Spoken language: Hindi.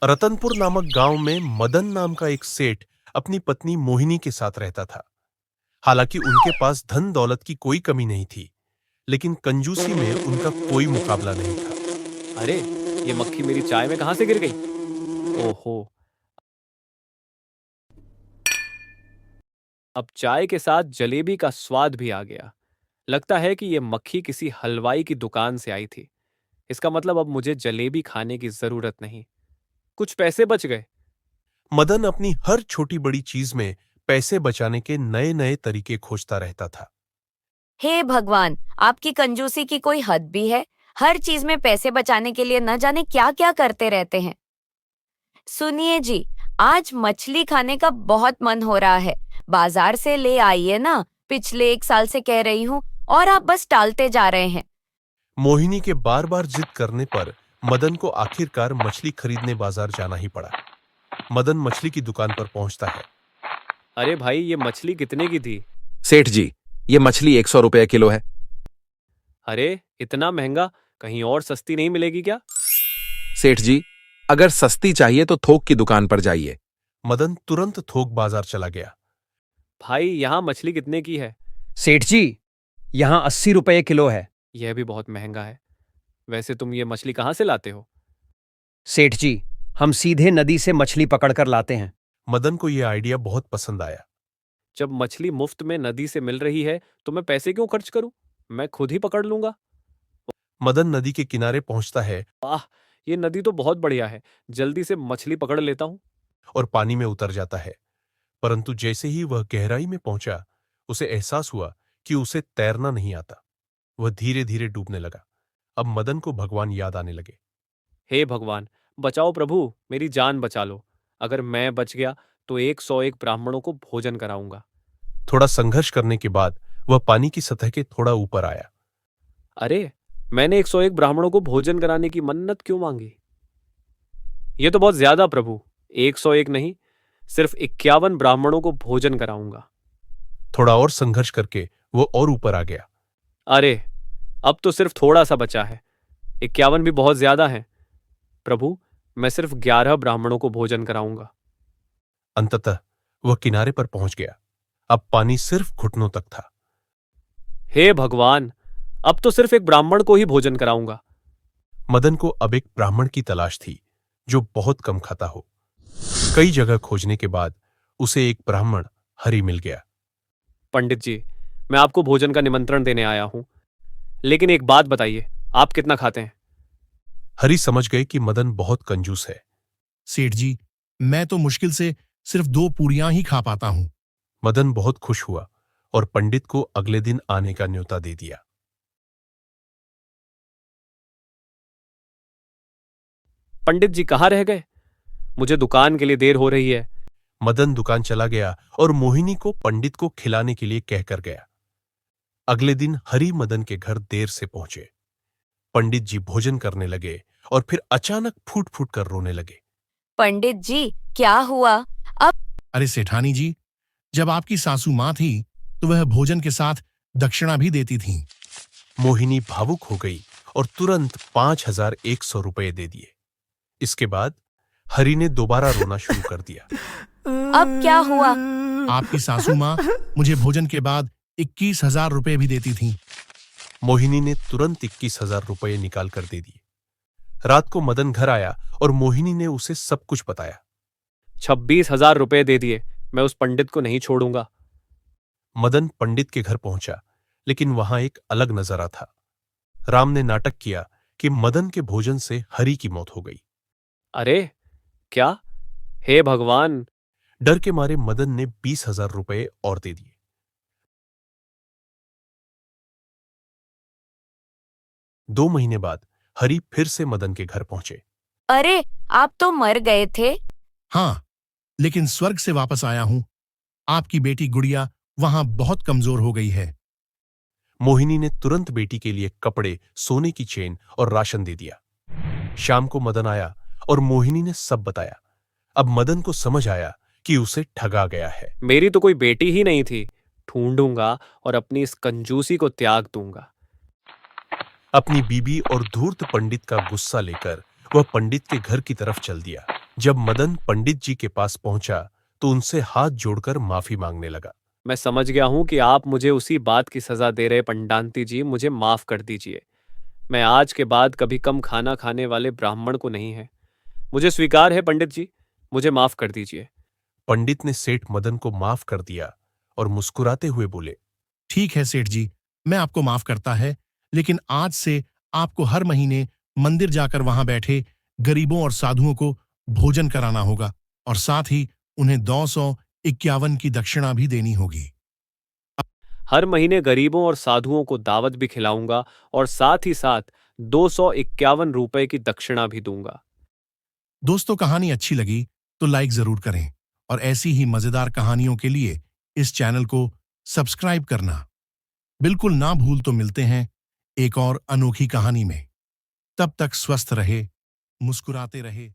रतनपुर नामक गांव में मदन नाम का एक सेठ अपनी पत्नी मोहिनी के साथ रहता था। हालांकि उनके पास धन दौलत की कोई कमी नहीं थी, लेकिन कंजूसी में उनका कोई मुकाबला नहीं था। अरे, ये मक्खी मेरी चाय में कहां से गिर गई? ओहो, अब चाय के साथ जलेबी का स्वाद भी आ गया। लगता है कि ये मक्खी किसी हलवाई की दुकान से आई थी। इसका मतलब अब मुझे जलेबी खाने की जरूरत नहीं। कुछ पैसे बच गए। मदन अपनी हर छोटी बड़ी चीज में पैसे बचाने के नए नए तरीके खोजता रहता था। हे भगवान, आपकी कंजूसी की कोई हद भी है। हर चीज में पैसे बचाने के लिए न जाने क्या क्या करते रहते हैं। सुनिए जी, आज मछली खाने का बहुत मन हो रहा है। बाजार से ले आइए ना, पिछले 1 साल से कह रही हूँ और आप बस टालते जा रहे हैं। मोहिनी के बार बार जिद करने पर मदन को आखिरकार मछली खरीदने बाजार जाना ही पड़ा। मदन मछली की दुकान पर पहुंचता है। अरे भाई, ये मछली कितने की थी? सेठ जी, ये मछली 100 रुपए किलो है। अरे, इतना महंगा, कहीं और सस्ती नहीं मिलेगी क्या? सेठ जी, अगर सस्ती चाहिए तो थोक की दुकान पर जाइए। मदन तुरंत थोक बाजार चला गया। भाई, यहाँ मछली कितने की है? सेठ जी, यहाँ 80 रुपए किलो है। यह भी बहुत महंगा है। वैसे तुम ये मछली कहाँ से लाते हो? सेठ जी, हम सीधे नदी से मछली पकड़कर लाते हैं। मदन को यह आइडिया बहुत पसंद आया। जब मछली मुफ्त में नदी से मिल रही है तो मैं पैसे क्यों खर्च करूं? मैं खुद ही पकड़ लूंगा। मदन नदी के किनारे पहुंचता है वाह, ये नदी तो बहुत बढ़िया है। जल्दी से मछली पकड़ लेता हूं। और पानी में उतर जाता है। परंतु जैसे ही वह गहराई में पहुंचा, उसे एहसास हुआ कि उसे तैरना नहीं आता। वह धीरे धीरे डूबने लगा। अब मदन को भगवान याद आने लगे। हे भगवान, बचाओ प्रभु, मेरी जान बचा लो। अगर मैं बच गया तो 101 ब्राह्मणों को भोजन कराऊंगा। थोड़ा संघर्ष करने के बाद वह पानी की सतह के थोड़ा ऊपर आया। अरे, मैंने 101 ब्राह्मणों को भोजन कराने की मन्नत क्यों मांगी? ये तो बहुत ज्यादा प्रभु। 101 नहीं, सिर्फ 51 ब्राह्मणों को भोजन कराऊंगा। थोड़ा और संघर्ष करके वो और ऊपर आ गया। अरे, अब तो सिर्फ थोड़ा सा बचा है। 51 भी बहुत ज्यादा है प्रभु। मैं सिर्फ 11 ब्राह्मणों को भोजन कराऊंगा। अंततः वह किनारे पर पहुंच गया। अब पानी सिर्फ घुटनों तक था। हे भगवान, अब तो सिर्फ एक ब्राह्मण को ही भोजन कराऊंगा। मदन को अब एक ब्राह्मण की तलाश थी जो बहुत कम खाता हो। कई जगह खोजने के बाद उसे एक ब्राह्मण हरि मिल गया। पंडित जी, मैं आपको भोजन का निमंत्रण देने आया हूं, लेकिन एक बात बताइए, आप कितना खाते हैं? हरि समझ गए कि मदन बहुत कंजूस है। सेठ जी, मैं तो मुश्किल से सिर्फ 2 पूरियां ही खा पाता हूं। मदन बहुत खुश हुआ और पंडित को अगले दिन आने का न्योता दे दिया। पंडित जी कहाँ रह गए? मुझे दुकान के लिए देर हो रही है। मदन दुकान चला गया और मोहिनी को पंडित को खिलाने के लिए कहकर गया। अगले दिन हरि मदन के घर देर से पहुंचे। पंडित जी भोजन करने लगे और फिर अचानक फूट फूट कर रोने लगे। पंडित जी, क्या हुआ? अब अरे सेठानी जी, जब आपकी सासू मां थी तो वह भोजन के साथ दक्षिणा भी देती थीं। मोहिनी भावुक हो गई और तुरंत 5100 रुपये दे दिए। इसके बाद हरि ने दोबारा रोना शुरू कर दिया। अब क्या हुआ? आपकी सासू मां मुझे भोजन के बाद 21,000 रुपए भी देती थीं। मोहिनी ने तुरंत 21,000 रुपये निकाल कर दे दिए। रात को मदन घर आया और मोहिनी ने उसे सब कुछ बताया। 26,000 रुपए दे दिए। मैं उस पंडित को नहीं छोड़ूंगा। मदन पंडित के घर पहुंचा, लेकिन वहां एक अलग नजारा था। राम ने नाटक किया कि मदन के भोजन से हरि की मौत हो गई। अरे, क्या? हे भगवान! डर के मारे मदन ने 20,000 रुपये और दे दिए। 2 महीने बाद हरि फिर से मदन के घर पहुंचे। अरे, आप तो मर गए थे। हाँ, लेकिन स्वर्ग से वापस आया हूं। आपकी बेटी गुड़िया वहां बहुत कमजोर हो गई है। मोहिनी ने तुरंत बेटी के लिए कपड़े, सोने की चेन और राशन दे दिया। शाम को मदन आया और मोहिनी ने सब बताया। अब मदन को समझ आया कि उसे ठगा गया है। मेरी तो कोई बेटी ही नहीं थी। ढूंढूंगा और अपनी इस कंजूसी को त्याग दूंगा। अपनी बीबी और धूर्त पंडित का गुस्सा लेकर वह पंडित के घर की तरफ चल दिया। जब मदन पंडित जी के पास पहुंचा तो उनसे हाथ जोड़कर माफी मांगने लगा। मैं समझ गया हूं कि आप मुझे उसी बात की सजा दे रहे पंडांती जी, मुझे माफ कर दीजिए। मैं आज के बाद कभी कम खाना खाने वाले ब्राह्मण को नहीं है। मुझे स्वीकार है पंडित जी, मुझे माफ कर दीजिए। पंडित ने सेठ मदन को माफ कर दिया और मुस्कुराते हुए बोले, ठीक है सेठ जी, मैं आपको माफ करता है, लेकिन आज से आपको हर महीने मंदिर जाकर वहां बैठे गरीबों और साधुओं को भोजन कराना होगा और साथ ही उन्हें 251 की दक्षिणा भी देनी होगी। हर महीने गरीबों और साधुओं को दावत भी खिलाऊंगा और साथ ही साथ 251 रुपए की दक्षिणा भी दूंगा। दोस्तों, कहानी अच्छी लगी तो लाइक जरूर करें और ऐसी ही मजेदार कहानियों के लिए इस चैनल को सब्सक्राइब करना बिल्कुल ना भूल। तो मिलते हैं एक और अनोखी कहानी में। तब तक स्वस्थ रहे, मुस्कुराते रहे।